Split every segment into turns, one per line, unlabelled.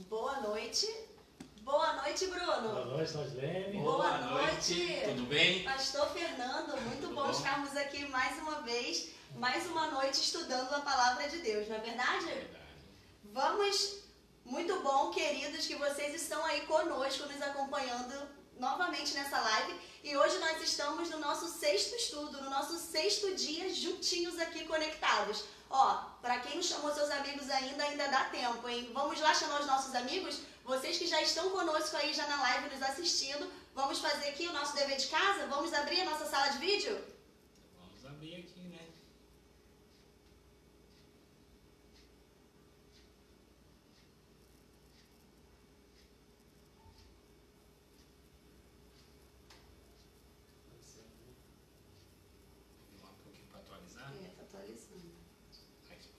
Boa noite. Boa noite, Bruno.
Boa noite, Noslene.
Boa noite.
Tudo bem?
Pastor Fernando, muito
Tudo
bom
bom?
estarmos aqui mais uma vez, mais uma noite estudando a Palavra de Deus, não é verdade?
Verdade.
Vamos, muito bom, queridos, que vocês estão aí conosco, nos acompanhando novamente nessa live. E hoje nós estamos no nosso sexto estudo, no nosso sexto dia juntinhos aqui conectados. Ó, para quem não chamou seus amigos ainda dá tempo, hein? Vamos lá chamar os nossos amigos? Vocês que já estão conosco aí já na live nos assistindo, vamos fazer aqui o nosso dever de casa? Vamos abrir a nossa sala de vídeo?
Vamos abrir aqui, né? Vamos lá um pouquinho para atualizar.
Tá atualizando.
Aqui.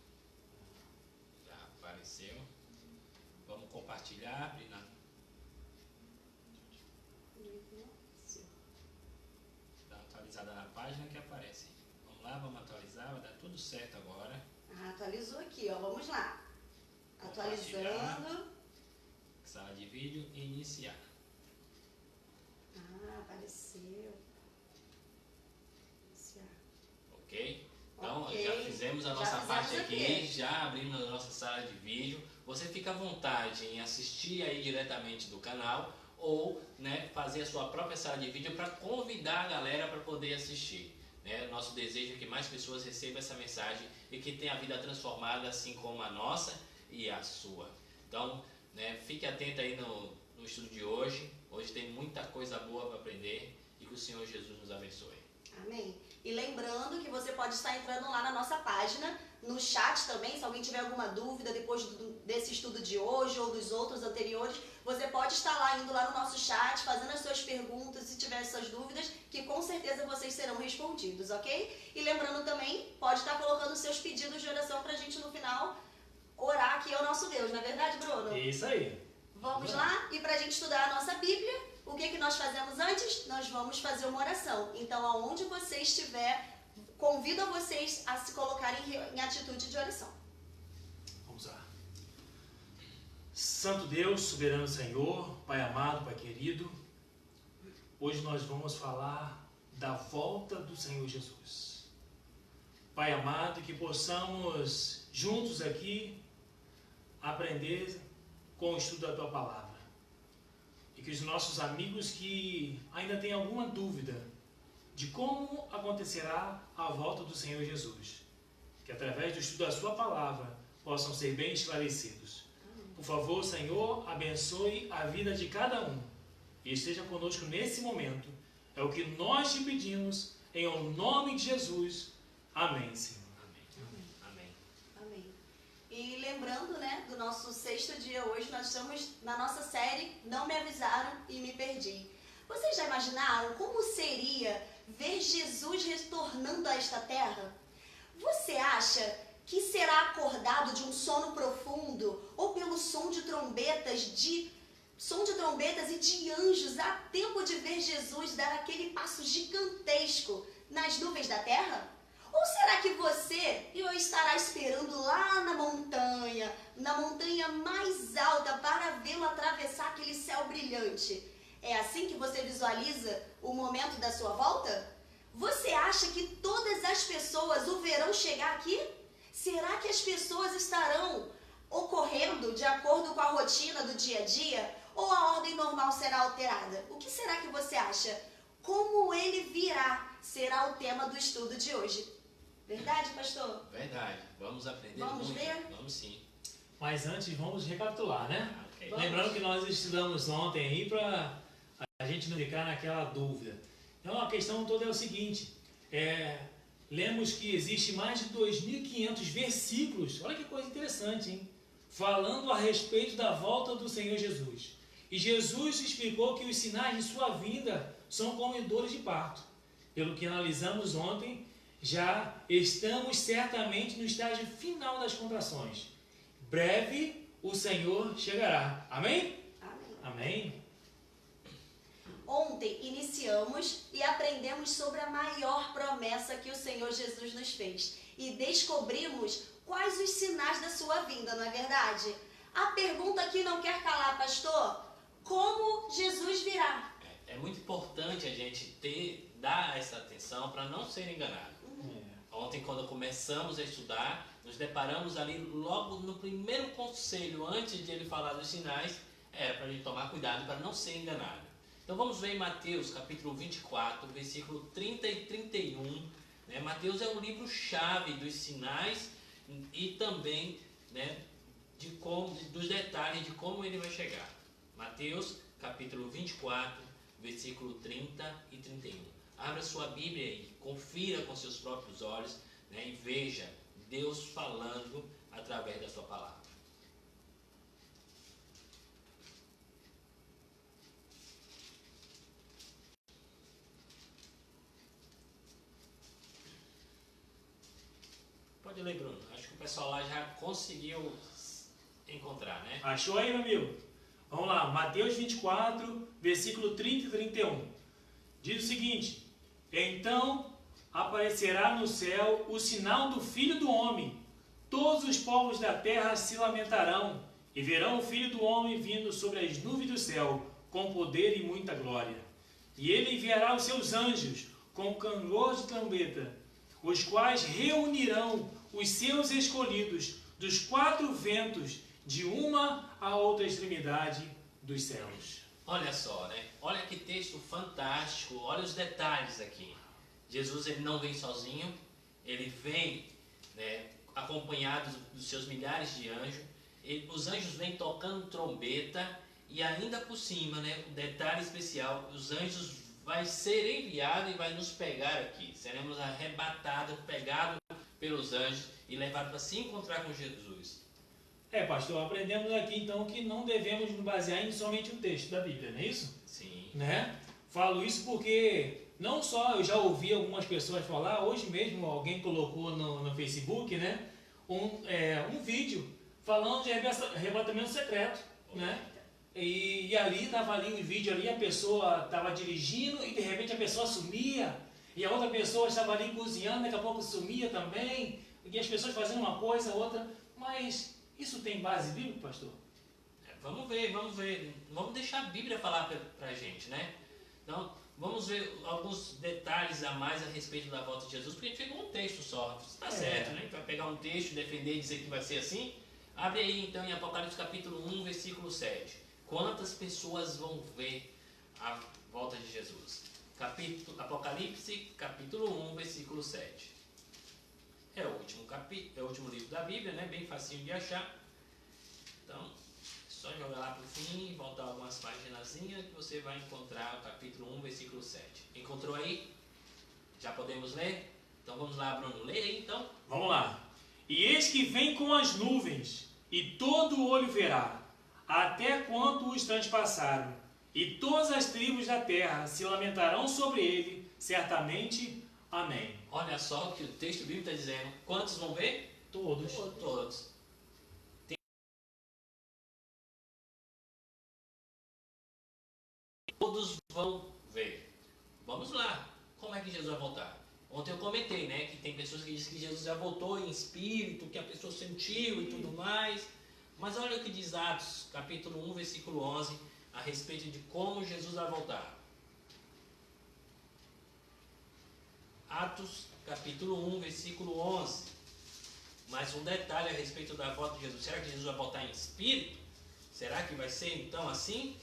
Já apareceu. Vamos compartilhar, abrir na... Dá uma atualizada na página que aparece. Vamos lá, vamos atualizar, vai dar tudo certo agora.
Ah, atualizou aqui, ó. Vamos lá. Atualizando.
Sala de vídeo e iniciar.
Ah, apareceu. Iniciar.
Ok? Então,
Ok.
já fizemos a
Já
nossa
fizemos
parte
aqui.
aqui, já abrimos a nossa sala de vídeo. Você fica à vontade em assistir aí diretamente do canal ou, né, fazer a sua própria sala de vídeo para convidar a galera para poder assistir. Né? Nosso desejo é que mais pessoas recebam essa mensagem e que tenham a vida transformada assim como a nossa e a sua. Então, né, fique atento aí no estudo de hoje. Hoje tem muita coisa boa para aprender e que o Senhor Jesus nos abençoe.
Amém. E lembrando que você pode estar entrando lá na nossa página, no chat também, se alguém tiver alguma dúvida depois desse estudo de hoje ou dos outros anteriores, você pode estar lá, indo lá no nosso chat, fazendo as suas perguntas, se tiver essas dúvidas, que com certeza vocês serão respondidos, ok? E lembrando também, pode estar colocando seus pedidos de oração pra gente no final orar aqui ao nosso Deus, não é verdade, Bruno?
Isso aí.
Vamos lá? E para a gente estudar a nossa Bíblia, o que nós fazemos antes? Nós vamos fazer uma oração. Então, aonde você estiver, convido a vocês a se colocarem em atitude de oração.
Vamos lá. Santo Deus, soberano Senhor, Pai amado, Pai querido, hoje nós vamos falar da volta do Senhor Jesus. Pai amado, que possamos juntos aqui aprender com o estudo da Tua Palavra. E que os nossos amigos que ainda têm alguma dúvida de como acontecerá a volta do Senhor Jesus, que através do estudo da Sua Palavra possam ser bem esclarecidos. Por favor, Senhor, abençoe a vida de cada um e esteja conosco nesse momento. É o que nós te pedimos, em nome de Jesus. Amém, Senhor.
Amém.
Amém. E lembrando, né, do nosso sexto dia hoje, nós estamos na nossa série Não Me Avisaram e Me Perdi. Vocês já imaginaram como seria ver Jesus retornando a esta terra? Você acha que será acordado de um sono profundo ou pelo som de trombetas e de anjos a tempo de ver Jesus dar aquele passo gigantesco nas nuvens da terra? Ou será que você estará esperando lá na montanha mais alta para vê-lo atravessar aquele céu brilhante? É assim que você visualiza o momento da sua volta? Você acha que todas as pessoas o verão chegar aqui? Será que as pessoas estarão ocorrendo de acordo com a rotina do dia a dia? Ou a ordem normal será alterada? O que será que você acha? Como ele virá será o tema do estudo de hoje. Verdade, pastor?
Verdade. Vamos aprender
Vamos
muito.
ver?
Vamos sim.
Mas antes, vamos recapitular, né?
Ok.
Vamos.
Lembrando que nós estudamos ontem aí para a gente não ficar naquela dúvida. Então, a questão toda é o seguinte. Lemos que existe mais de 2.500 versículos, olha que coisa interessante, hein? Falando a respeito da volta do Senhor Jesus. E Jesus explicou que os sinais de sua vinda são como dores de parto. Pelo que analisamos ontem, já estamos certamente no estágio final das contrações. Breve o Senhor chegará. Amém?
Amém.
Amém?
Ontem iniciamos e aprendemos sobre a maior promessa que o Senhor Jesus nos fez. E descobrimos quais os sinais da sua vinda, não é verdade? A pergunta que não quer calar, pastor: como Jesus virá?
É muito importante a gente dar essa atenção para não ser enganado. Ontem, quando começamos a estudar, nos deparamos ali logo no primeiro conselho, antes de ele falar dos sinais, era para a gente tomar cuidado para não ser enganado. Então vamos ver em Mateus capítulo 24, versículo 30 e 31. Né? Mateus é o livro-chave dos sinais e também, né, dos detalhes de como ele vai chegar. Mateus capítulo 24, versículo 30 e 31. Abra sua Bíblia e confira com seus próprios olhos, né, e veja Deus falando através da sua palavra. Pode ler, Bruno. Acho que o pessoal lá já conseguiu encontrar, né?
Achou aí, meu amigo? Vamos lá, Mateus 24, versículo 30 e 31. Diz o seguinte: então aparecerá no céu o sinal do Filho do Homem. Todos os povos da terra se lamentarão e verão o Filho do Homem vindo sobre as nuvens do céu, com poder e muita glória. E ele enviará os seus anjos com clamor de trombeta, os quais reunirão os seus escolhidos dos quatro ventos, de uma a outra extremidade dos céus.
Olha só, né? Olha que texto fantástico, olha os detalhes aqui. Jesus, ele não vem sozinho, ele vem, né, acompanhado dos seus milhares de anjos. Os anjos vêm tocando trombeta e ainda por cima, né, um detalhe especial, os anjos vai ser enviado e vai nos pegar aqui. Seremos arrebatados, pegados pelos anjos e levados para se encontrar com Jesus.
Pastor, aprendemos aqui então que não devemos nos basear em somente um texto da Bíblia, não é isso?
Sim.
Né? Falo isso porque não só eu já ouvi algumas pessoas falar, hoje mesmo alguém colocou no Facebook, né, um vídeo falando de arrebatamento secreto, né? E ali estava ali um vídeo ali, a pessoa estava dirigindo e de repente a pessoa sumia, e a outra pessoa estava ali cozinhando, daqui a pouco sumia também, e as pessoas fazendo uma coisa, outra, mas isso tem base bíblica, pastor?
Vamos ver. Vamos deixar a Bíblia falar para a gente, né? Então, vamos ver alguns detalhes a mais a respeito da volta de Jesus, porque a gente pegou um texto só, está certo, né? A gente vai pegar um texto, defender e dizer que vai ser assim. Abre aí então em Apocalipse capítulo 1, versículo 7. Quantas pessoas vão ver a volta de Jesus? Apocalipse capítulo 1, versículo 7. É o último livro da Bíblia, né? Bem facinho de achar. Então, só jogar lá para o fim, voltar algumas paginazinhas que você vai encontrar o capítulo 1, versículo 7. Encontrou aí? Já podemos ler? Então vamos lá, Bruno. Lê aí então.
Vamos lá. E eis que vem com as nuvens, e todo o olho verá, até quanto os transpassaram, e todas as tribos da terra se lamentarão sobre ele, certamente. Amém.
Olha só o que o texto bíblico está dizendo. Quantos vão ver?
Todos.
Todos. Todos vão ver. Vamos lá. Como é que Jesus vai voltar? Ontem eu comentei, né, que tem pessoas que dizem que Jesus já voltou em espírito, que a pessoa sentiu e tudo mais. Mas olha o que diz Atos, capítulo 1, versículo 11, a respeito de como Jesus vai voltar. Atos, capítulo 1, versículo 11. Mais um detalhe a respeito da volta de Jesus. Será que Jesus vai voltar em espírito? Será que vai ser então assim?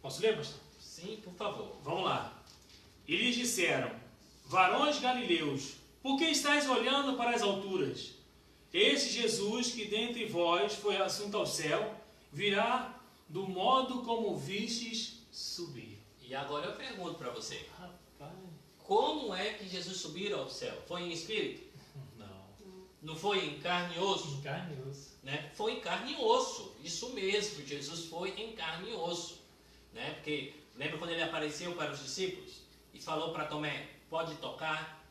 Posso ler, pastor?
Sim, por favor.
Vamos lá. E lhes disseram: varões galileus, por que estáis olhando para as alturas? Esse Jesus que dentre vós foi assunto ao céu, virá do modo como vistes subir.
E agora eu pergunto para você.
Rapaz.
Como é que Jesus subiu ao céu? Foi em espírito?
Não.
Não foi em carne e osso?
Em carne e osso.
Né? Foi em carne e osso. Isso mesmo, Jesus foi em carne e osso. Né? Porque lembra quando ele apareceu para os discípulos e falou para Tomé: pode tocar?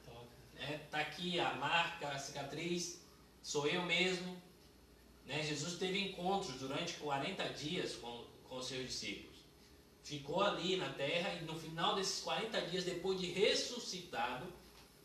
Né? Tá aqui a marca, a cicatriz, sou eu mesmo. Né? Jesus teve encontros durante 40 dias com os seus discípulos. Ficou ali na terra e no final desses 40 dias, depois de ressuscitado,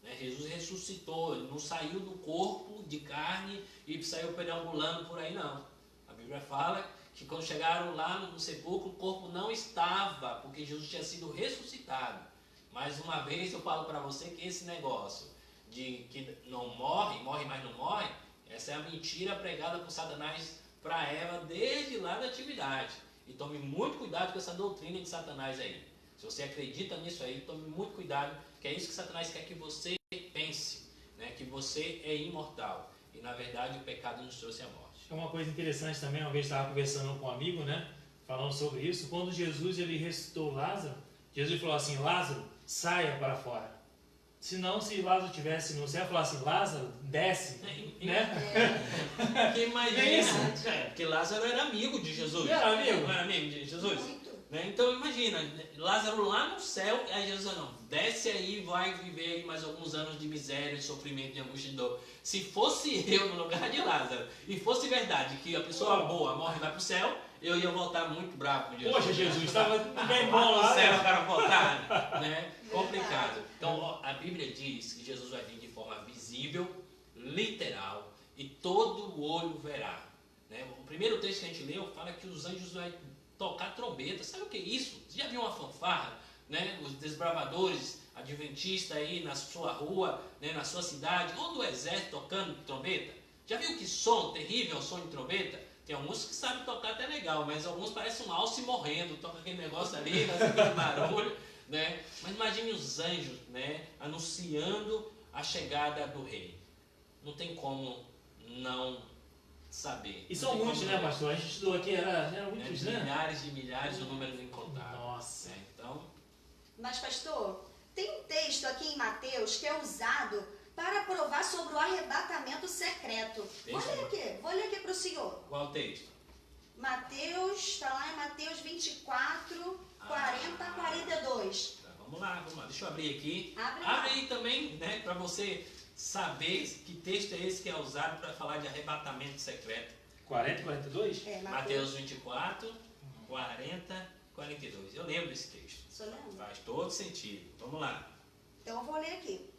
né, né? Jesus ressuscitou, ele não saiu do corpo de carne e saiu perambulando por aí, não. A Bíblia fala que quando chegaram lá no sepulcro, o corpo não estava, porque Jesus tinha sido ressuscitado. Mais uma vez eu falo para você que esse negócio de que não morre, mas não morre, essa é a mentira pregada por Satanás para Eva desde lá da atividade. E tome muito cuidado com essa doutrina de Satanás aí. Se você acredita nisso aí, tome muito cuidado, que é isso que Satanás quer que você pense, né? Que você é imortal. E na verdade o pecado nos trouxe a morte.
É uma coisa interessante também, uma vez estava conversando com um amigo, né? Falando sobre isso. Quando Jesus ele ressuscitou Lázaro, Jesus falou assim: Lázaro, saia para fora. Senão, se Lázaro estivesse no céu, falasse assim: Lázaro, desce, né?
Porque imagina, porque Lázaro era amigo de Jesus.
Era amigo?
Não era amigo de Jesus?
Muito.
Né? Então imagina, Lázaro lá no céu, aí Jesus falou: não, desce aí, vai viver aí mais alguns anos de miséria, de sofrimento, de angústia e dor. Se fosse eu no lugar de Lázaro, e fosse verdade que a pessoa boa morre e vai para o céu, eu ia voltar muito bravo com Jesus.
Poxa, Jesus, estava bem bom
lá
lá.
no céu para voltar, né? Complicado. Então a Bíblia diz que Jesus vai vir de forma visível, literal, e todo o olho verá. Né? O primeiro texto que a gente leu fala que os anjos vão tocar trombeta. Sabe o que é isso? Você já viu uma fanfarra? Né? Os desbravadores adventistas aí na sua rua, né? Na sua cidade, ou do exército tocando trombeta? Já viu que som terrível é o som de trombeta? Tem alguns que sabem tocar até legal, mas alguns parecem um alce morrendo, toca aquele negócio ali, faz aquele barulho, né? Mas imagine os anjos, né? Anunciando a chegada do rei. Não tem como não saber.
E são muitos, né, pastor? A gente estudou aqui, era muitos, né?
Milhares e milhares, o número incontável.
Nossa.
Então,
Mas, pastor, tem um texto aqui em Mateus que é usado para provar sobre o arrebatamento secreto. Vou ler aqui para o senhor.
qual texto?
Mateus, está lá em Mateus 24, 40 a 42.
Tá, vamos lá. Deixa eu abrir aqui.
Abre lá.
Abre aí também, né, para você saber que texto é esse que é usado para falar de arrebatamento secreto.
40, 42?
É,
Mateus 24, 40, 42. Eu lembro desse texto.
Só lembra?
Faz todo sentido. Vamos lá.
Então eu vou ler aqui.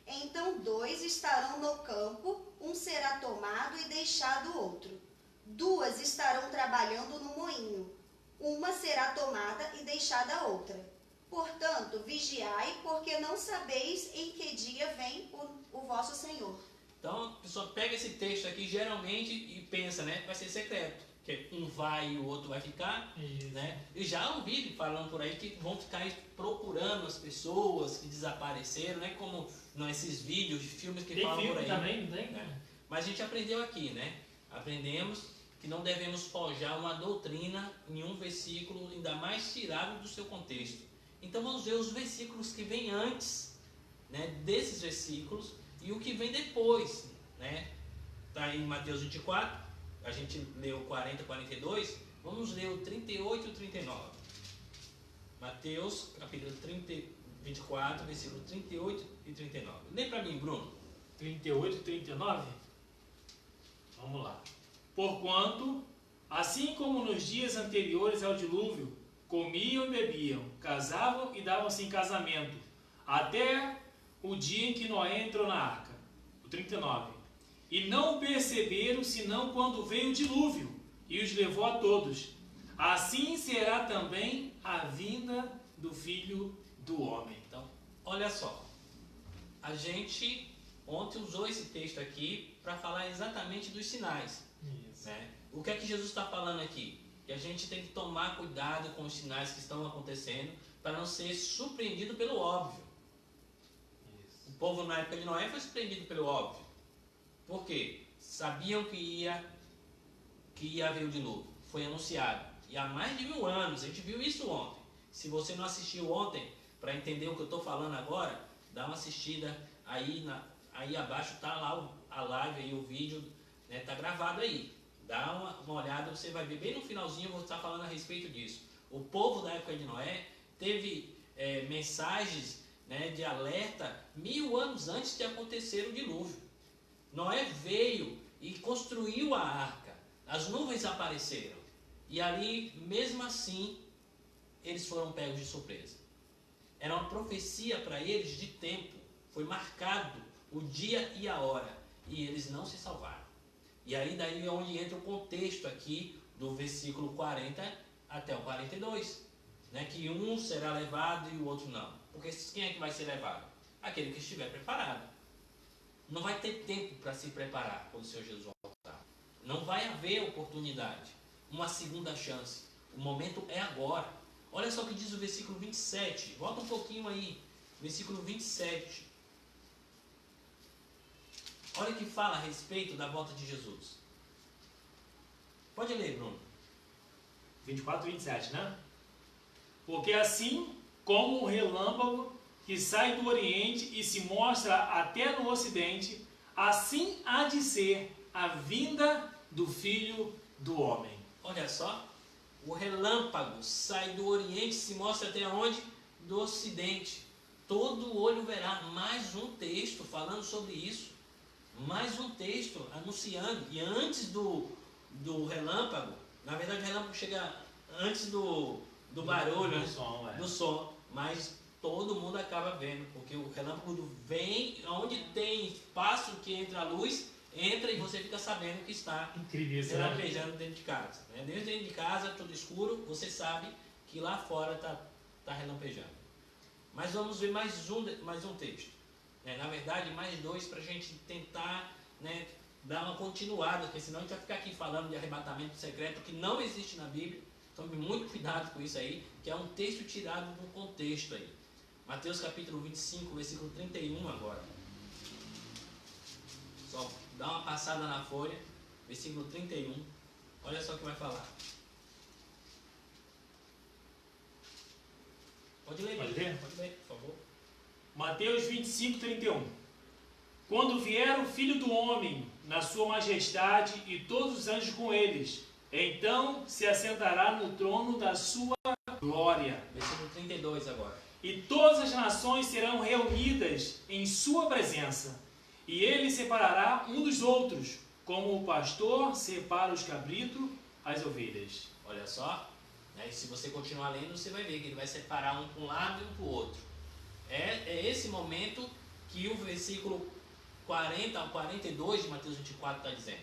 Então 2 estarão no campo, um será tomado e deixado outro. 2 estarão trabalhando no moinho, uma será tomada e deixada a outra. Portanto, vigiai, porque não sabeis em que dia vem o vosso Senhor.
Então, a pessoa pega esse texto aqui geralmente e pensa, né, vai ser secreto. Que um vai e o outro vai ficar, né? E já ouvi falando por aí que vão ficar aí procurando as pessoas que desapareceram, né? Como nesses vídeos de filmes que
Tem
falam por
filme
aí.
também, não tem?
Né? Mas a gente aprendeu aqui, né? Aprendemos que não devemos forjar uma doutrina em um versículo, ainda mais tirado do seu contexto. Então vamos ver os versículos que vêm antes, né, desses versículos e o que vem depois, né? Está aí em Mateus 24, a gente leu 40, 42, vamos ler o 38 e o 39. Mateus, capítulo 24, versículo 38 e 39. Lê para mim, Bruno.
38 e 39? Vamos lá. Porquanto, assim como nos dias anteriores ao dilúvio, comiam e bebiam, casavam e davam-se em casamento, até o dia em que Noé entrou na arca. O 39. E não perceberam, senão quando veio o dilúvio, e os levou a todos. Assim será também a vinda do Filho do Homem.
Então, olha só. A gente ontem usou esse texto aqui para falar exatamente dos sinais.
Isso.
Né? O que é que Jesus está falando aqui? Que a gente tem que tomar cuidado com os sinais que estão acontecendo para não ser surpreendido pelo óbvio.
Isso.
O povo na época de Noé foi surpreendido pelo óbvio. Por quê? Sabiam que ia haver o dilúvio. Foi anunciado. E há mais de 1000 anos, a gente viu isso ontem. Se você não assistiu ontem, para entender o que eu estou falando agora, dá uma assistida aí, aí abaixo está lá a live, aí, o vídeo, né, tá gravado aí. Dá uma olhada, você vai ver bem no finalzinho, eu vou estar falando a respeito disso. O povo da época de Noé teve mensagens, né, de alerta 1000 anos antes de acontecer o dilúvio. Noé veio e construiu a arca. As nuvens apareceram. E ali, mesmo assim, eles foram pegos de surpresa. Era uma profecia para eles de tempo. foi marcado o dia e a hora, e eles não se salvaram. E aí daí é onde entra o contexto aqui do versículo 40 até o 42, né? Que um será levado e o outro não. Porque quem é que vai ser levado? Aquele que estiver preparado. Não vai ter tempo para se preparar quando o Senhor Jesus voltar. Não vai haver oportunidade, uma segunda chance. O momento é agora. Olha só o que diz o versículo 27. Volta um pouquinho aí. Versículo 27. Olha o que fala a respeito da volta de Jesus. Pode ler, Bruno.
24 e 27, né? Porque assim como o relâmpago que sai do Oriente e se mostra até no Ocidente, assim há de ser a vinda do Filho do Homem.
Olha só. O relâmpago sai do Oriente e se mostra até onde? Do Ocidente. Todo olho verá. Mais um texto falando sobre isso. Mais um texto anunciando. E antes do relâmpago, na verdade o relâmpago chega antes do barulho, do som, mas todo mundo acaba vendo, porque o relâmpago vem onde tem espaço que entra a luz, entra e você fica sabendo que está relampejando dentro de casa. Né? Dentro de casa, tudo escuro, você sabe que lá fora está relampejando. Mas vamos ver mais um texto. Na verdade, mais dois para a gente tentar, né, dar uma continuada, porque senão a gente vai ficar aqui falando de arrebatamento secreto que não existe na Bíblia. Tome muito cuidado com isso aí, que é um texto tirado do contexto aí. Mateus capítulo 25, versículo 31 agora. Só dá uma passada na folha, versículo 31. Olha só o que vai falar. Pode ler,
Pode ler?
Pode ler, por favor.
Mateus 25, 31. Quando vier o Filho do Homem na sua majestade e todos os anjos com eles, então se assentará no trono da sua glória.
Versículo 32 agora.
E todas as nações serão reunidas em sua presença. E ele separará um dos outros, como o pastor separa os cabritos as ovelhas.
Olha só. E se você continuar lendo, você vai ver que ele vai separar um para um lado e um para o outro. É esse momento que o versículo 40 ao 42 de Mateus 24 está dizendo.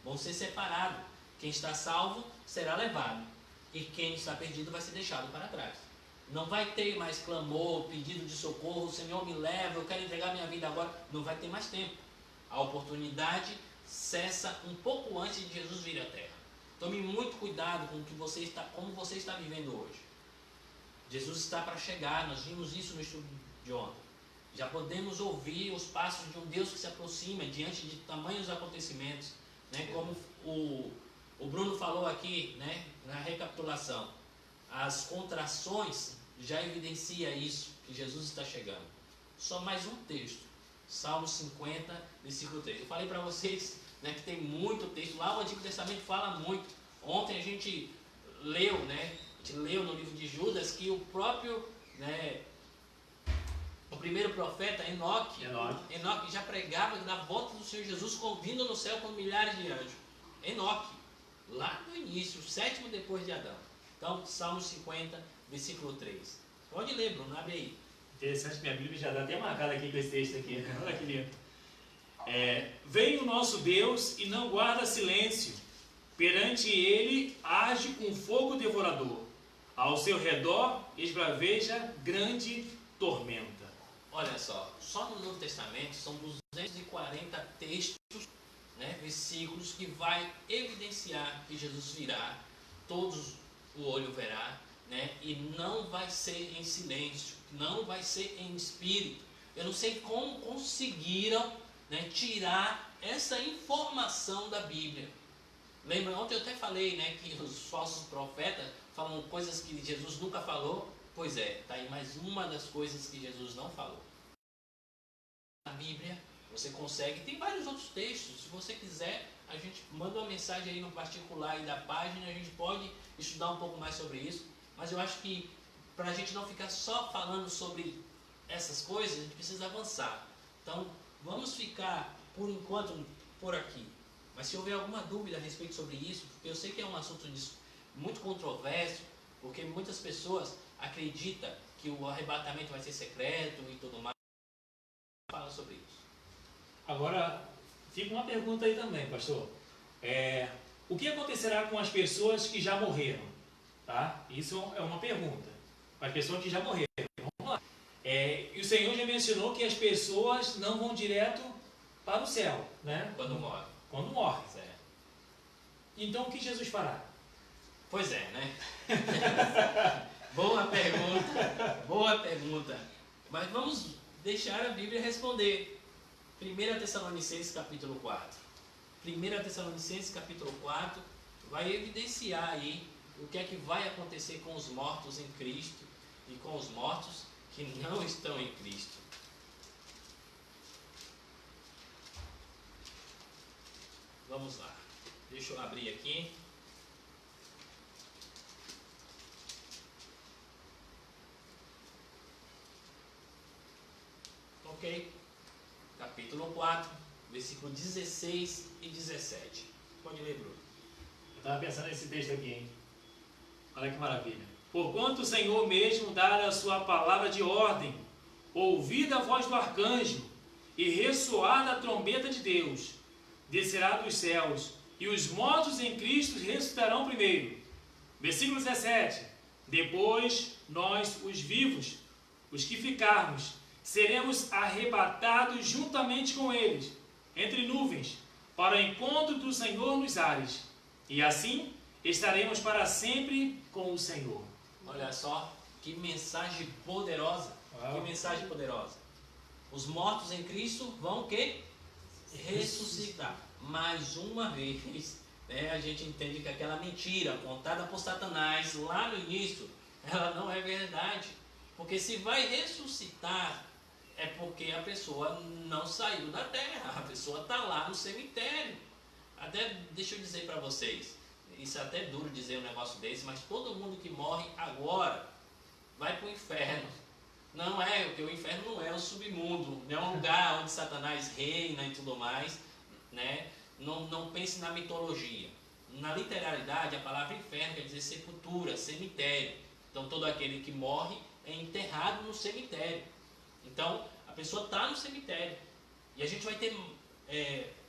Vão ser separados. Quem está salvo será levado. E quem está perdido vai ser deixado para trás. Não vai ter mais clamor, pedido de socorro, Senhor me leva, eu quero entregar minha vida agora. Não vai ter mais tempo. A oportunidade cessa um pouco antes de Jesus vir à terra. Tome muito cuidado com o que como você está vivendo hoje. Jesus está para chegar, nós vimos isso no estudo de ontem. Já podemos ouvir os passos de um Deus que se aproxima diante de tamanhos acontecimentos, né? Como o Bruno falou aqui, né, na recapitulação. As contrações já evidencia isso, que Jesus está chegando. Só mais um texto, Salmo 50, versículo 3. Eu falei para vocês, né, que tem muito texto, lá o Antigo Testamento fala muito. Ontem a gente leu, né, no livro de Judas que o próprio, né, o primeiro profeta, Enoque já pregava na volta do Senhor Jesus vindo no céu com milhares de anjos. Enoque, lá no início, o sétimo depois de Adão. Então, Salmo 50, versículo 3. Pode ler, Bruno, abre aí.
Interessante, minha Bíblia já está até marcada aqui com esse texto aqui. Olha que lindo. Vem o nosso Deus e não guarda silêncio. Perante ele age com fogo devorador. Ao seu redor esbraveja grande tormenta.
Olha só no Novo Testamento são 240 textos, né, versículos que vai evidenciar que Jesus virá, todos o olho verá, né, e não vai ser em silêncio, não vai ser em espírito. Eu não sei como conseguiram, né, tirar essa informação da Bíblia. Lembra, ontem eu até falei, né, que os falsos profetas falam coisas que Jesus nunca falou. Pois é, está aí mais uma das coisas que Jesus não falou. Na Bíblia, você consegue, tem vários outros textos, se você quiser, a gente manda uma mensagem aí no particular aí da página, a gente pode estudar um pouco mais sobre isso, mas eu acho que para a gente não ficar só falando sobre essas coisas, a gente precisa avançar. Então, vamos ficar, por enquanto, por aqui. Mas se houver alguma dúvida a respeito sobre isso, porque eu sei que é um assunto muito controverso, porque muitas pessoas acreditam que o arrebatamento vai ser secreto e tudo mais.
Agora, fica uma pergunta aí também, pastor. O que acontecerá com as pessoas que já morreram? Tá? Isso é uma pergunta. As pessoas que já morreram. Vamos lá. E o Senhor já mencionou que as pessoas não vão direto para o céu, né?
Quando morre.
Quando morre.
Certo.
Então, o que Jesus fará?
Pois é, né? Boa pergunta. Boa pergunta. Mas vamos deixar a Bíblia responder. 1 Tessalonicenses capítulo 4. 1 Tessalonicenses capítulo 4 vai evidenciar aí o que é que vai acontecer com os mortos em Cristo e com os mortos que não estão em Cristo. Vamos lá. Deixa eu abrir aqui. Ok? Capítulo 4, versículo 16 e 17. Pode ler, Bruno.
Eu estava pensando nesse texto aqui, hein? Olha que maravilha. Porquanto o Senhor mesmo dar a sua palavra de ordem, ouvida a voz do arcanjo e ressoada a trombeta de Deus, descerá dos céus, e os mortos em Cristo ressuscitarão primeiro. Versículo 17. Depois, nós, os vivos, os que ficarmos, seremos arrebatados juntamente com eles, entre nuvens, para o encontro do Senhor nos ares. E assim, estaremos para sempre com o Senhor.
Olha só, que mensagem poderosa.
Uau.
Que mensagem poderosa. Os mortos em Cristo vão o quê? Ressuscitar. Mais uma vez, né, a gente entende que aquela mentira contada por Satanás lá no início, ela não é verdade. Porque se vai ressuscitar, é porque a pessoa não saiu da terra. A pessoa está lá no cemitério. Até, deixa eu dizer para vocês, isso é até duro dizer um negócio desse, mas todo mundo que morre agora vai para o inferno. Não é, porque o inferno não é o submundo, não é um lugar onde Satanás reina e tudo mais, né? Não pense na mitologia. Na literalidade, a palavra inferno quer dizer sepultura, cemitério. Então, todo aquele que morre é enterrado no cemitério. Então, a pessoa está no cemitério. E a gente vai ter...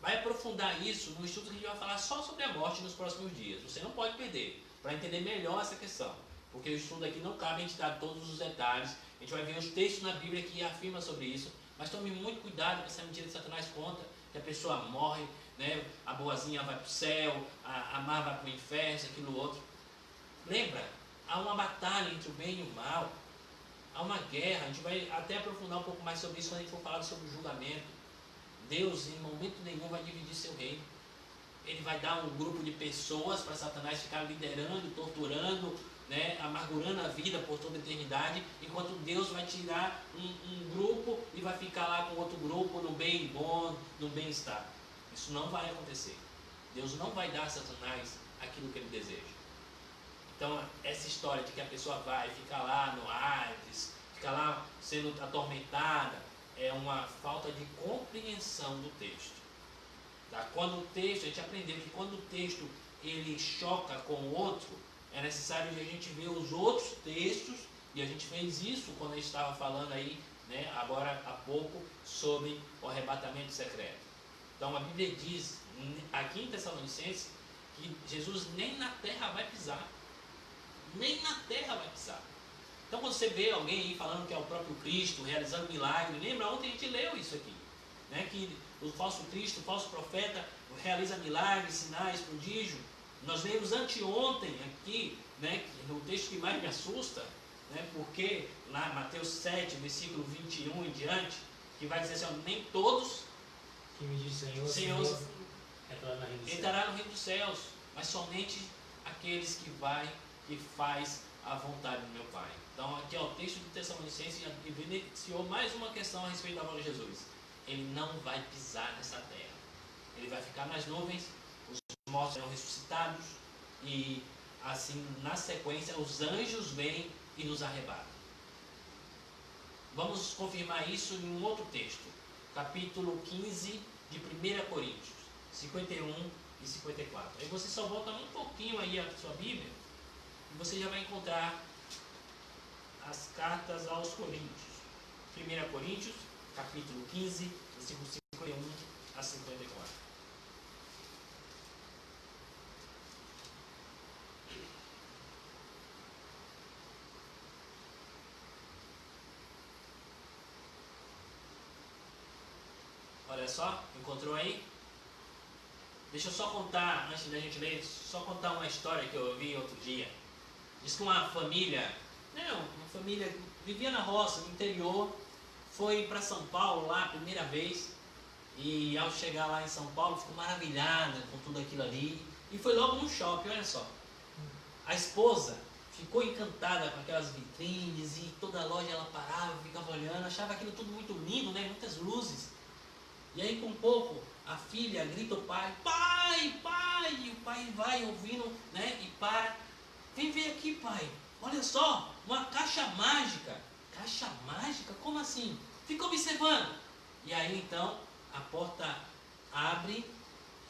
vai aprofundar isso no estudo que a gente vai falar só sobre a morte nos próximos dias. Você não pode perder, para entender melhor essa questão. Porque o estudo aqui não cabe a gente dar todos os detalhes. A gente vai ver os textos na Bíblia que afirmam sobre isso. Mas tome muito cuidado com essa mentira que Satanás conta. Que a pessoa morre, né? A boazinha vai para o céu, a má vai para o inferno, isso, aquilo, outro. Lembra? Há uma batalha entre o bem e o mal. Há uma guerra. A gente vai até aprofundar um pouco mais sobre isso quando a gente for falar sobre o julgamento. Deus, em momento nenhum, vai dividir seu reino. Ele vai dar um grupo de pessoas para Satanás ficar liderando, torturando, né, amargurando a vida por toda a eternidade, enquanto Deus vai tirar um grupo e vai ficar lá com outro grupo no bem bom, no bem-estar. Isso não vai acontecer. Deus não vai dar a Satanás aquilo que ele deseja. Então, essa história de que a pessoa vai ficar lá no Hades, ficar lá sendo atormentada, é uma falta de compreensão do texto. Tá? Quando o texto, a gente aprendeu que quando o texto ele choca com o outro, é necessário que a gente ver os outros textos, e a gente fez isso quando a gente estava falando aí, né, agora há pouco, sobre o arrebatamento secreto. Então a Bíblia diz, aqui em Tessalonicenses, que Jesus nem na terra vai pisar. Nem na terra vai pisar. Então quando você vê alguém aí falando que é o próprio Cristo, realizando milagre, lembra ontem a gente leu isso aqui, né, que o falso Cristo, o falso profeta realiza milagres, sinais, prodígio. Nós lemos anteontem aqui, né, o texto que mais me assusta, né, porque lá Mateus 7, versículo 21 em diante, que vai dizer assim, ó, nem todos
Que me diz
Senhor,
entrará
no reino dos céus, mas somente aqueles que faz a vontade do meu Pai. Então aqui ó, o texto de Tessalonicenses evidenciou mais uma questão a respeito da volta de Jesus. Ele não vai pisar nessa terra. Ele vai ficar nas nuvens, os mortos serão ressuscitados e assim na sequência os anjos vêm e nos arrebatam. Vamos confirmar isso em um outro texto, capítulo 15 de 1 Coríntios, 51 e 54. Aí você só volta um pouquinho aí a sua Bíblia e você já vai encontrar as cartas aos Coríntios. 1 Coríntios, capítulo 15, versículo 51 só, encontrou aí? Deixa eu só contar, antes da gente ler, só contar uma história que eu ouvi outro dia. Diz que uma família vivia na roça, no interior, foi para São Paulo lá a primeira vez, e ao chegar lá em São Paulo ficou maravilhada com tudo aquilo ali, e foi logo no shopping, olha só. A esposa ficou encantada com aquelas vitrines, e toda a loja ela parava, ficava olhando, achava aquilo tudo muito lindo, né? Muitas luzes. E aí com pouco a filha grita ao pai, pai, pai, e o pai vai ouvindo, né? E para, vem ver aqui, pai, olha só, uma caixa mágica. Caixa mágica? Como assim? Fica observando. E aí então a porta abre,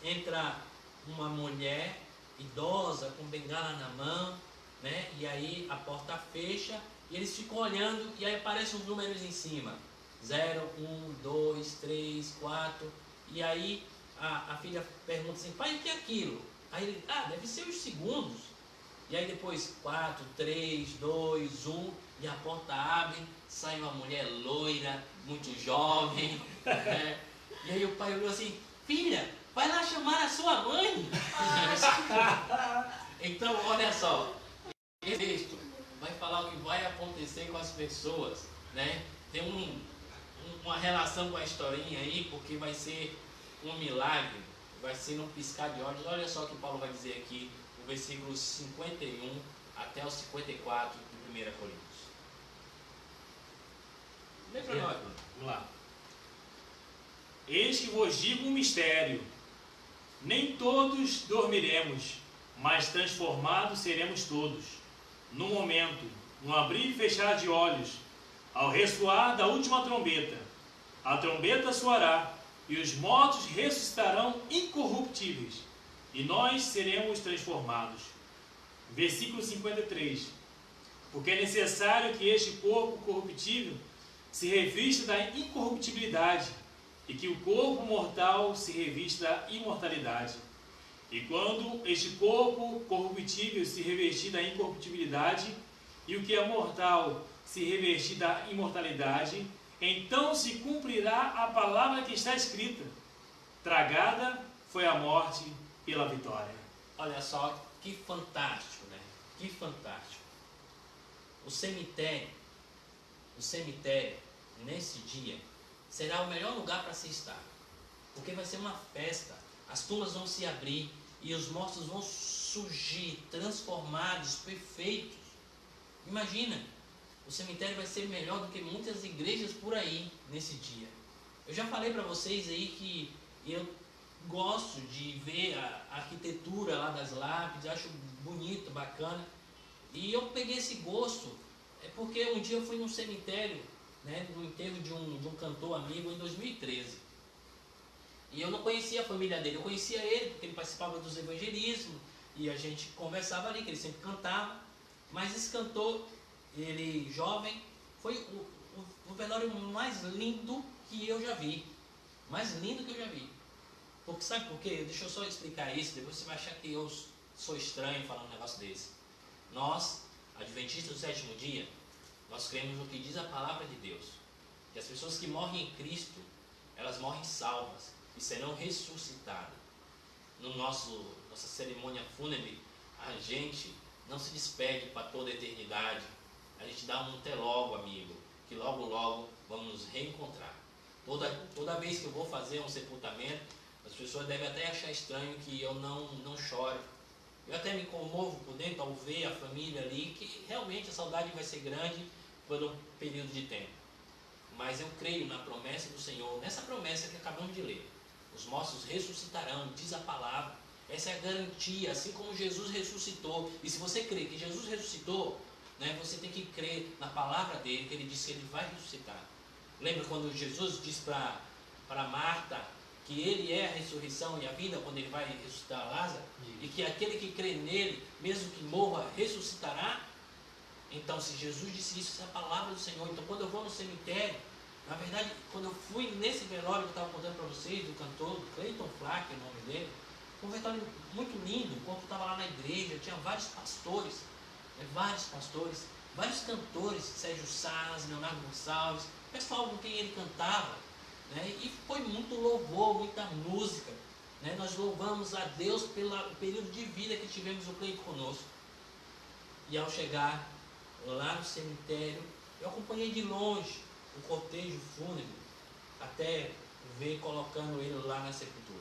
entra uma mulher idosa com bengala na mão, né? E aí a porta fecha e eles ficam olhando e aí aparecem os números em cima. 0, 1, 2, 3, 4. E aí a filha pergunta assim, pai, o que é aquilo? Aí ele, deve ser os segundos. E aí depois 4, 3, 2, 1, e a porta abre, sai uma mulher loira, muito jovem, né? E aí o pai olhou assim, filha, vai lá chamar a sua mãe. Então, olha só, esse texto vai falar o que vai acontecer com as pessoas, né? Tem uma relação com a historinha aí, porque vai ser um milagre, vai ser num piscar de olhos. Olha só o que Paulo vai dizer aqui, no versículo 51 até o 54 de 1 Coríntios. Lê para nós, Bruno.
Vamos lá. Eis que vos digo um mistério. Nem todos dormiremos, mas transformados seremos todos. No momento, no abrir e fechar de olhos, ao ressoar da última trombeta. A trombeta soará, e os mortos ressuscitarão incorruptíveis, e nós seremos transformados. Versículo 53. Porque é necessário que este corpo corruptível se revista da incorruptibilidade, e que o corpo mortal se revista da imortalidade. E quando este corpo corruptível se revestir da incorruptibilidade, e o que é mortal se revestir da imortalidade, então se cumprirá a palavra que está escrita: tragada foi a morte pela vitória.
Olha só, que fantástico, né? Que fantástico. O cemitério, nesse dia, será o melhor lugar para se estar. Porque vai ser uma festa, as tumbas vão se abrir e os mortos vão surgir, transformados, perfeitos. Imagina, o cemitério vai ser melhor do que muitas igrejas por aí nesse dia. Eu já falei para vocês aí que eu gosto de ver a arquitetura lá das lápides, acho bonito, bacana. E eu peguei esse gosto, porque um dia eu fui num cemitério, né, no enterro de um cantor amigo em 2013. E eu não conhecia a família dele, eu conhecia ele porque ele participava dos evangelismos e a gente conversava ali, que ele sempre cantava. Mas esse cantor, ele jovem, foi o velório mais lindo que eu já vi. Mais lindo que eu já vi. Porque sabe por quê? Deixa eu só explicar isso, depois você vai achar que eu sou estranho falando um negócio desse. Nós, adventistas do sétimo dia, nós cremos no que diz a palavra de Deus. Que as pessoas que morrem em Cristo, elas morrem salvas e serão ressuscitadas. No nossa cerimônia fúnebre, a gente não se despede para toda a eternidade. A gente dá um até logo, amigo, que logo, logo vamos nos reencontrar. Toda vez que eu vou fazer um sepultamento, as pessoas devem até achar estranho que eu não chore. Eu até me comovo por dentro ao ver a família ali, que realmente a saudade vai ser grande por um período de tempo. Mas eu creio na promessa do Senhor, nessa promessa que acabamos de ler. Os mortos ressuscitarão, diz a palavra. Essa é a garantia, assim como Jesus ressuscitou. E se você crê que Jesus ressuscitou, né, você tem que crer na palavra dele, que ele disse que ele vai ressuscitar. Lembra quando Jesus disse para Marta que ele é a ressurreição e a vida, quando ele vai ressuscitar Lázaro? E que aquele que crê nele, mesmo que morra, ressuscitará? Então, se Jesus disse isso, essa é a palavra do Senhor. Então, quando eu vou no cemitério, na verdade, quando eu fui nesse velório que eu estava contando para vocês, do cantor Clayton Flack, é o nome dele, foi um velório muito lindo. O corpo estava lá na igreja, tinha vários pastores, vários cantores, Sérgio Saz, Leonardo Gonçalves, pessoal com quem ele cantava. né? E foi muito louvor, muita música, né? Nós louvamos a Deus pelo período de vida que tivemos o Cleito conosco. E ao chegar lá no cemitério, eu acompanhei de longe o cortejo fúnebre até ver colocando ele lá na sepultura.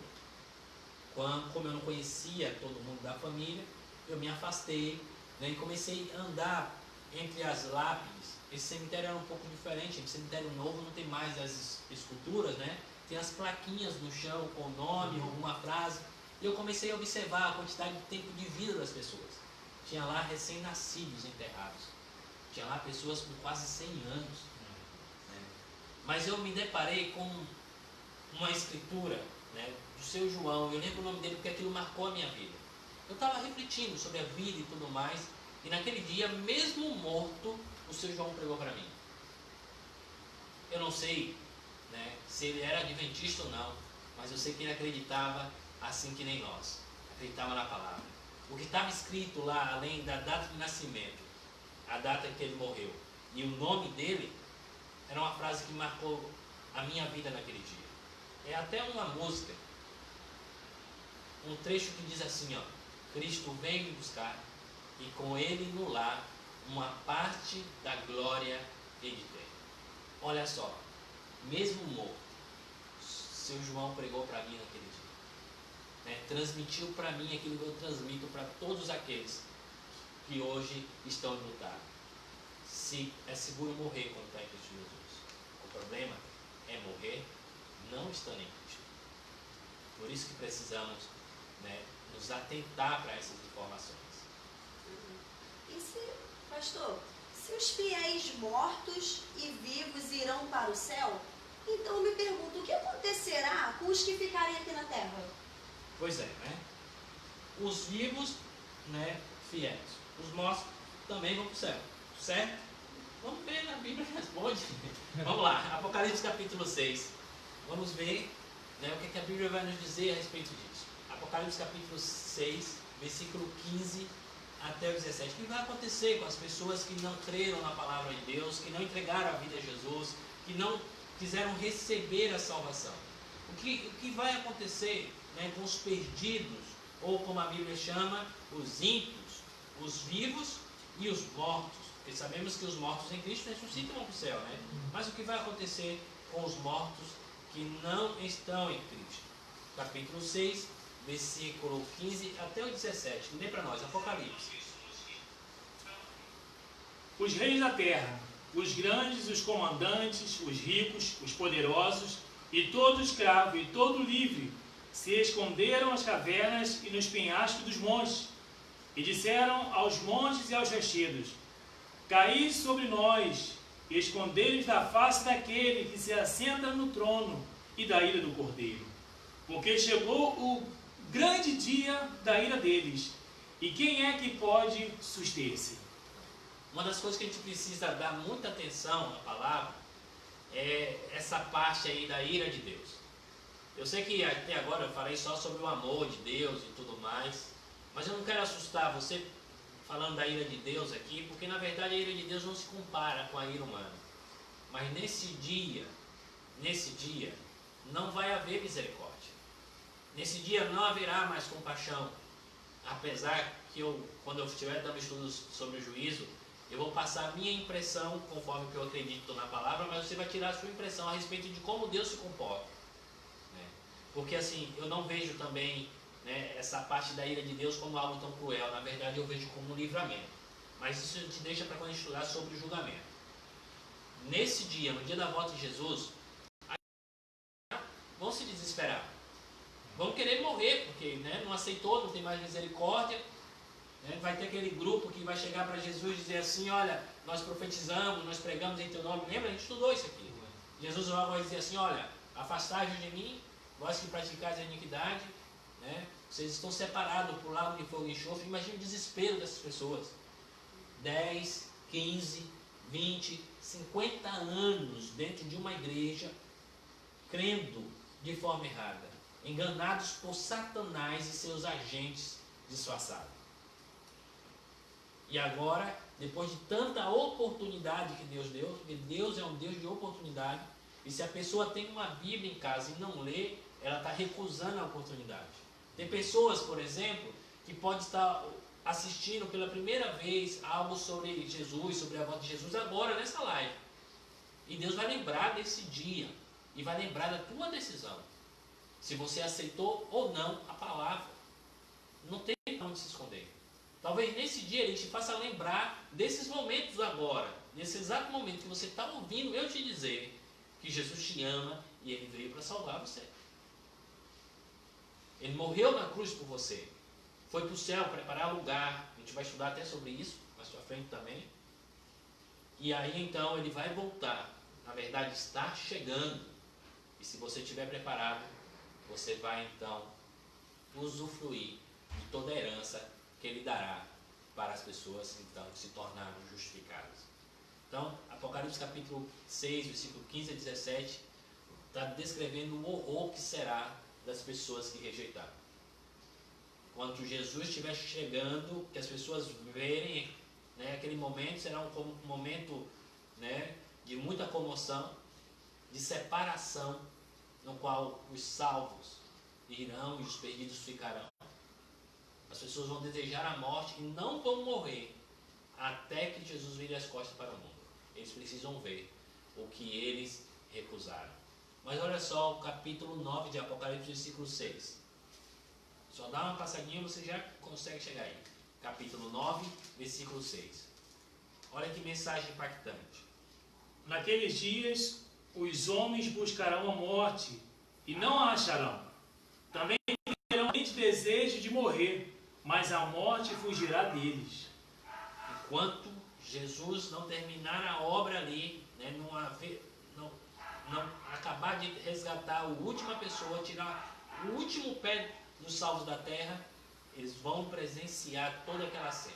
Como eu não conhecia todo mundo da família, eu me afastei, né, e comecei a andar entre as lápides. Esse cemitério era um pouco diferente, esse cemitério novo não tem mais as esculturas, né? Tem as plaquinhas no chão com o nome, alguma frase. E eu comecei a observar a quantidade de tempo de vida das pessoas. Tinha lá recém-nascidos enterrados. Tinha lá pessoas com quase 100 anos. Né? Mas eu me deparei com uma escritura, né, do seu João. Eu lembro o nome dele porque aquilo marcou a minha vida. Eu estava refletindo sobre a vida e tudo mais. E naquele dia, mesmo morto, o seu João pregou para mim. Eu não sei, né, se ele era adventista ou não, mas eu sei que ele acreditava assim que nem nós. Acreditava na palavra. O que estava escrito lá, além da data de nascimento, a data que ele morreu, e o nome dele, era uma frase que marcou a minha vida naquele dia. É até uma música, um trecho que diz assim, ó: Cristo veio me buscar, e com ele no lar, uma parte da glória ele tem. Olha só, mesmo morto, seu João pregou para mim naquele dia. Né? Transmitiu para mim aquilo que eu transmito para todos aqueles que hoje estão lutando. Se é seguro morrer quando está em Cristo Jesus. O problema é morrer não estando em Cristo. Por isso que precisamos, né, nos atentar para essas informações.
E se, pastor, se os fiéis mortos e vivos irão para o céu, então eu me pergunto, o que acontecerá com os que ficarem aqui na terra?
Pois é, né? Os vivos, né, fiéis. Os mortos também vão para o céu, certo? Vamos ver, na Bíblia responde. Vamos lá, Apocalipse capítulo 6. Vamos ver, né, o que a Bíblia vai nos dizer a respeito disso. Apocalipse capítulo 6, versículo 15 até o 17. O que vai acontecer com as pessoas que não creram na palavra de Deus, que não entregaram a vida a Jesus, que não quiseram receber a salvação? O que vai acontecer, né, com os perdidos, ou como a Bíblia chama, os ímpios, os vivos e os mortos? Porque sabemos que os mortos em Cristo ressuscitam para o céu, né? Mas o que vai acontecer com os mortos que não estão em Cristo? Capítulo 6, versículo 15 até o 17. Lê para nós, Apocalipse.
Os reis da terra, os grandes, os comandantes, os ricos, os poderosos, e todo escravo e todo livre, se esconderam nas cavernas e nos penhascos dos montes, e disseram aos montes e aos rochedos: Caí sobre nós, e escondei-nos da face daquele que se assenta no trono e da ira do Cordeiro. Porque chegou o grande dia da ira deles, e quem é que pode suster-se?
Uma das coisas que a gente precisa dar muita atenção à palavra é essa parte aí da ira de Deus. Eu sei que até agora eu falei só sobre o amor de Deus e tudo mais, mas eu não quero assustar você falando da ira de Deus aqui, porque na verdade a ira de Deus não se compara com a ira humana. Mas nesse dia, não vai haver misericórdia. Nesse dia não haverá mais compaixão. Apesar que quando eu estiver dando estudos sobre o juízo, eu vou passar a minha impressão, conforme que eu acredito na palavra, mas você vai tirar a sua impressão a respeito de como Deus se comporta. Né? Porque assim, eu não vejo também, né, essa parte da ira de Deus como algo tão cruel. Na verdade, eu vejo como um livramento. Mas isso te deixa para quando estudar sobre o julgamento. Nesse dia, no dia da volta de Jesus, vão se desesperar. Vão querer morrer, porque, né, não aceitou, não tem mais misericórdia. Né? Vai ter aquele grupo que vai chegar para Jesus e dizer assim: olha, nós profetizamos, nós pregamos em teu nome. Lembra? A gente estudou isso aqui. Jesus vai dizer assim: olha, afastai-vos de mim, vós que praticais a iniquidade, né? Vocês estão separados por lago de fogo e enxofre. Imagina o desespero dessas pessoas. 10, 15, 20, 50 anos dentro de uma igreja, crendo de forma errada, enganados por Satanás e seus agentes disfarçados. E agora, depois de tanta oportunidade que Deus deu, porque Deus é um Deus de oportunidade, E se a pessoa tem uma Bíblia em casa e não lê, ela está recusando a oportunidade. Tem pessoas, por exemplo, que podem estar assistindo pela primeira vez algo sobre Jesus, sobre a volta de Jesus, agora nessa live. E Deus vai lembrar desse dia e vai lembrar da tua decisão. Se você aceitou ou não a palavra. Não tem onde se esconder. Talvez nesse dia Ele te faça lembrar desses momentos agora, nesse exato momento que você está ouvindo eu te dizer que Jesus te ama e Ele veio para salvar você. Ele morreu na cruz por você. Foi para o céu preparar lugar. A gente vai estudar até sobre isso mais para frente também. E aí então Ele vai voltar. Na verdade está chegando. E se você estiver preparado, você vai então usufruir de toda a herança que Ele dará para as pessoas então que se tornaram justificadas. Então, Apocalipse capítulo 6, versículo 15 a 17, está descrevendo o horror que será das pessoas que rejeitaram. Quando Jesus estiver chegando, que as pessoas verem, né, aquele momento será um momento, né, de muita comoção, de separação, no qual os salvos irão e os perdidos ficarão. As pessoas vão desejar a morte e não vão morrer até que Jesus vire as costas para o mundo. Eles precisam ver o que eles recusaram. Mas olha só o capítulo 9 de Apocalipse, versículo 6. Só dá uma passadinha e você já consegue chegar aí. Capítulo 9, versículo 6. Olha que mensagem impactante.
Naqueles dias, os homens buscarão a morte e não a acharão. Também terão desejo de morrer, mas a morte fugirá deles.
Enquanto Jesus não terminar a obra ali, né, não acabar de resgatar a última pessoa, tirar o último pé dos salvos da terra, eles vão presenciar toda aquela cena.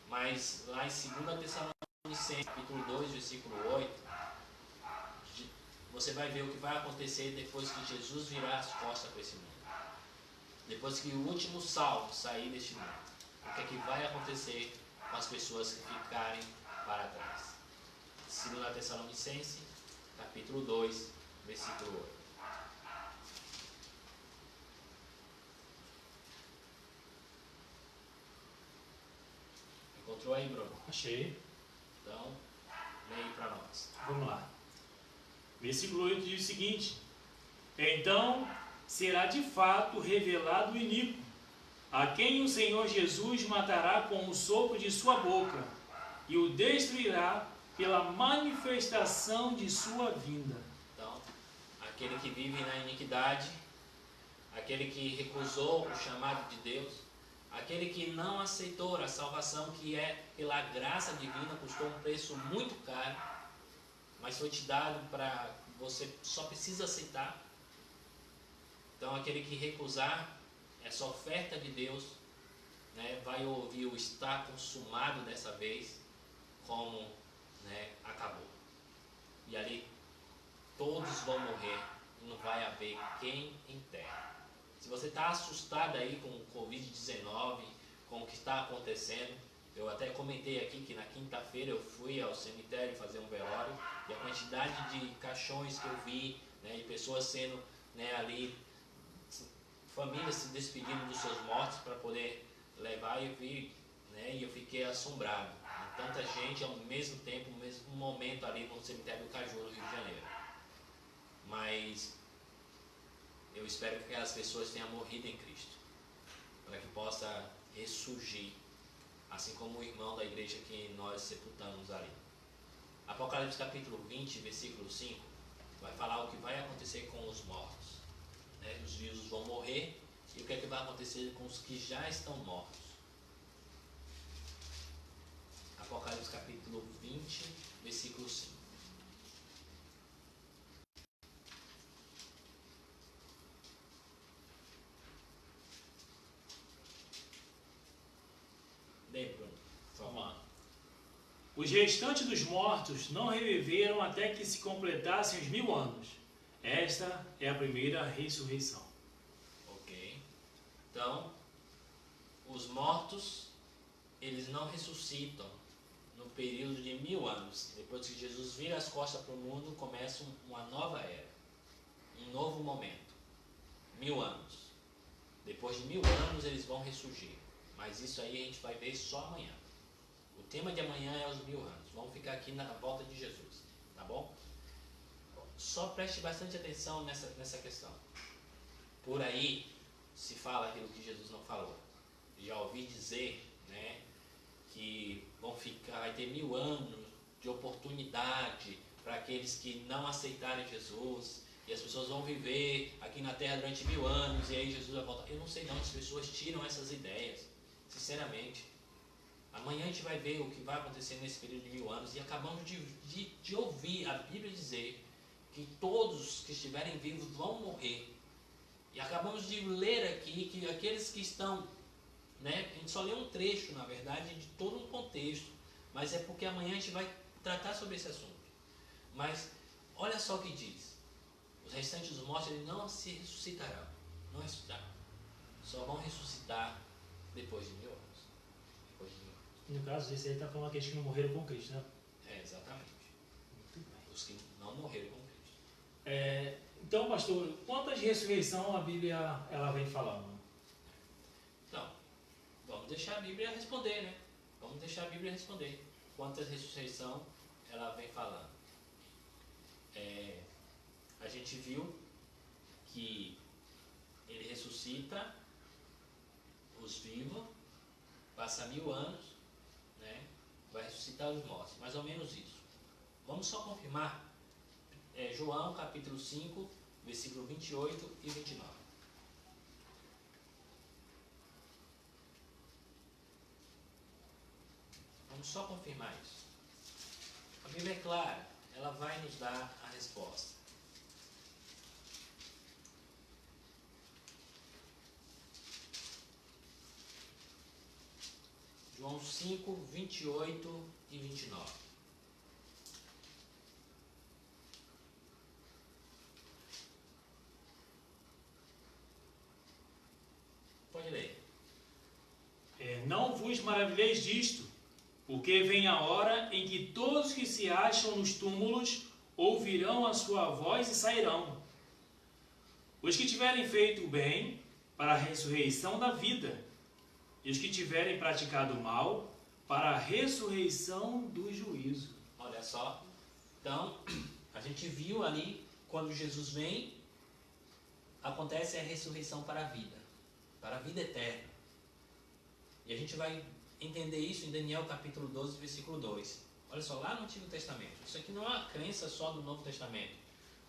Mas lá em 2 Tessalonicenses, capítulo 2, versículo 8, você vai ver o que vai acontecer depois que Jesus virar as costas para esse mundo. Depois que o último salvo sair deste mundo. O que é que vai acontecer com as pessoas que ficarem para trás. 2 Tessalonicenses, capítulo 2, versículo 8. Encontrou aí, Bruno?
Achei.
Então, leia para nós.
Vamos lá. Versículo 8 diz o seguinte: então será de fato revelado o iníquo, a quem o Senhor Jesus matará com o sopro de sua boca, e o destruirá pela manifestação de sua vinda.
Então, aquele que vive na iniquidade, aquele que recusou o chamado de Deus, aquele que não aceitou a salvação que é pela graça divina, custou um preço muito caro, mas foi te dado para você, só precisa aceitar. Então aquele que recusar essa oferta de Deus, né, vai ouvir o está consumado dessa vez, como, né, acabou. E ali todos vão morrer e não vai haver quem enterre. Se você está assustado aí com o Covid-19, com o que está acontecendo, eu até comentei aqui que na quinta-feira eu fui ao cemitério fazer um velório e a quantidade de caixões que eu vi, né, e pessoas sendo, né, ali, famílias se despedindo dos seus mortos para poder levar, e eu vi, né, e eu fiquei assombrado. Tanta gente ao mesmo tempo, no mesmo momento ali no cemitério do Caju, no Rio de Janeiro. Mas eu espero que aquelas pessoas tenham morrido em Cristo, para que possa ressurgir, assim como o irmão da igreja que nós sepultamos ali. Apocalipse capítulo 20, versículo 5, vai falar o que vai acontecer com os mortos. Né? Os vivos vão morrer, e o que é que vai acontecer com os que já estão mortos. Apocalipse capítulo 20, versículo 5. Bem, Bruno, vamos lá.
Os restantes dos mortos não reviveram até que se completassem os 1000 anos. Esta é a primeira ressurreição.
Ok. Então, os mortos, eles não ressuscitam no no período de 1000 anos. Depois que Jesus vira as costas para o mundo, começa uma nova era, um novo momento. 1000 anos. Depois de 1000 anos eles vão ressurgir. Mas isso aí a gente vai ver só amanhã. O tema de amanhã é os 1000 anos. Vamos ficar aqui na volta de Jesus, tá bom? Só preste bastante atenção nessa questão. Por aí se fala aquilo que Jesus não falou. Já ouvi dizer, né, que vai ter 1000 anos de oportunidade para aqueles que não aceitarem Jesus, e as pessoas vão viver aqui na Terra durante 1000 anos, e aí Jesus vai voltar. Eu não sei não, as pessoas tiram essas ideias, sinceramente. Amanhã a gente vai ver o que vai acontecer nesse período de 1000 anos, e acabamos de ouvir a Bíblia dizer que todos que estiverem vivos vão morrer. E acabamos de ler aqui que aqueles que estão, né, a gente só leu um trecho, na verdade, de todo um contexto, mas é porque amanhã a gente vai tratar sobre esse assunto. Mas olha só o que diz: os restantes dos mortos eles não se ressuscitarão, não ressuscitarão, só vão ressuscitar depois de 1000 anos. Depois de 1000 anos.
No caso, esse aí está falando aqueles que não morreram com Cristo, né?
É, exatamente.
Muito bem.
Os que não morreram com Cristo.
Então, pastor, quantas ressurreição a Bíblia ela vem falando?
Então, vamos deixar a Bíblia responder, né? Vamos deixar a Bíblia responder. Quantas ressurreição ela vem falando? A gente viu que ele ressuscita os vivos, passa 1000 anos, né? Vai ressuscitar os mortos. Mais ou menos isso. Vamos só confirmar. João capítulo 5, versículo 28 e 29. Vamos só confirmar isso. A Bíblia é clara, ela vai nos dar a resposta. João 5, 28 e 29. Pode ler.
Não vos maravilheis disto, porque vem a hora em que todos que se acham nos túmulos ouvirão a sua voz e sairão. Os que tiverem feito o bem, para a ressurreição da vida, e os que tiverem praticado o mal, para a ressurreição do juízo.
Olha só. Então, a gente viu ali, quando Jesus vem, acontece a ressurreição para a vida eterna. E a gente vai entender isso em Daniel capítulo 12, versículo 2. Olha só, lá no Antigo Testamento. Isso aqui não é uma crença só do Novo Testamento.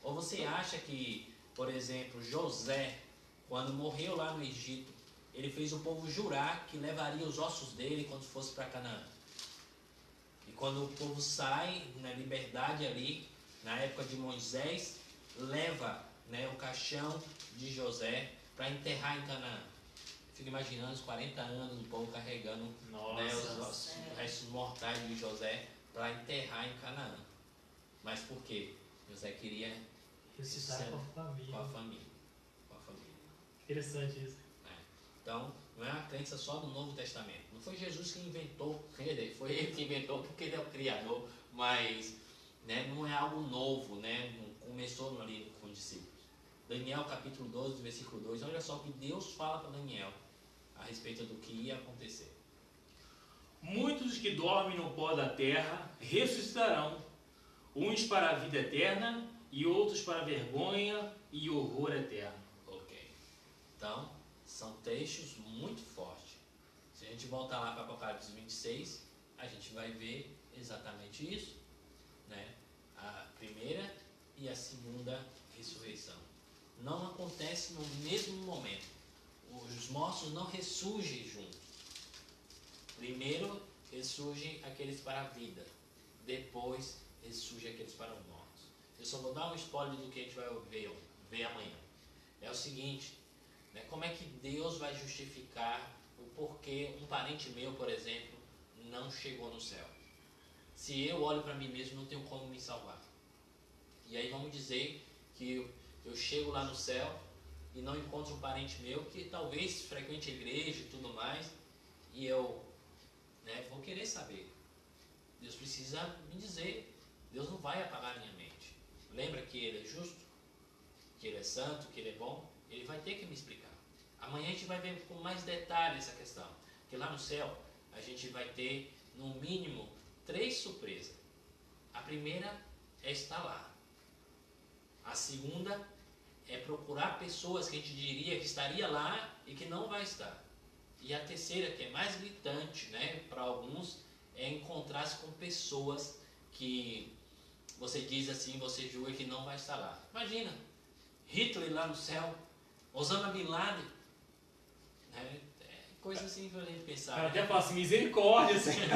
Ou você acha que, por exemplo, José, quando morreu lá no Egito, ele fez o povo jurar que levaria os ossos dele quando fosse para Canaã. E quando o povo sai na liberdade ali, na época de Moisés, leva, né, o caixão de José para enterrar em Canaã. Fico imaginando os 40 anos do povo carregando, né, os restos mortais de José para enterrar em Canaã. Mas por quê? José queria
Ressuscitar com a família.
Com a família.
Interessante isso.
Então, não é uma crença só do Novo Testamento. Não foi Jesus que inventou, foi ele que inventou porque ele é o Criador, mas, né, não é algo novo, né? Não começou ali com os discípulos. Daniel capítulo 12, versículo 2, olha só o que Deus fala para Daniel a respeito do que ia acontecer.
Muitos que dormem no pó da terra ressuscitarão, uns para a vida eterna e outros para a vergonha e horror eterno.
Ok. Então, são textos muito fortes. Se a gente voltar lá para Apocalipse 26, a gente vai ver exatamente isso, né? A primeira e a segunda ressurreição. Não acontece no mesmo momento. Os mortos não ressurgem juntos. Primeiro ressurgem aqueles para a vida. Depois ressurgem aqueles para os mortos. Eu só vou dar um spoiler do que a gente vai ver amanhã. É o seguinte, né, como é que Deus vai justificar o porquê um parente meu, por exemplo, não chegou no céu? Se eu olho para mim mesmo, não tenho como me salvar. E aí vamos dizer que eu chego lá no céu e não encontro um parente meu que talvez frequente a igreja e tudo mais, e eu, né, vou querer saber. Deus precisa me dizer. Deus não vai apagar a minha mente. Lembra que Ele é justo, que Ele é santo, que Ele é bom? Ele vai ter que me explicar. Amanhã a gente vai ver com mais detalhes essa questão. Porque lá no céu a gente vai ter, no mínimo, 3 surpresas. A primeira é estar lá. A segunda é procurar pessoas que a gente diria que estaria lá e que não vai estar. E a terceira, que é mais gritante, né, para alguns, é encontrar-se com pessoas que você diz assim, você julga que não vai estar lá. Imagina, Hitler lá no céu, Osama Bin Laden, né? É coisa assim para a gente pensar.
Até falo assim, misericórdia, Senhor.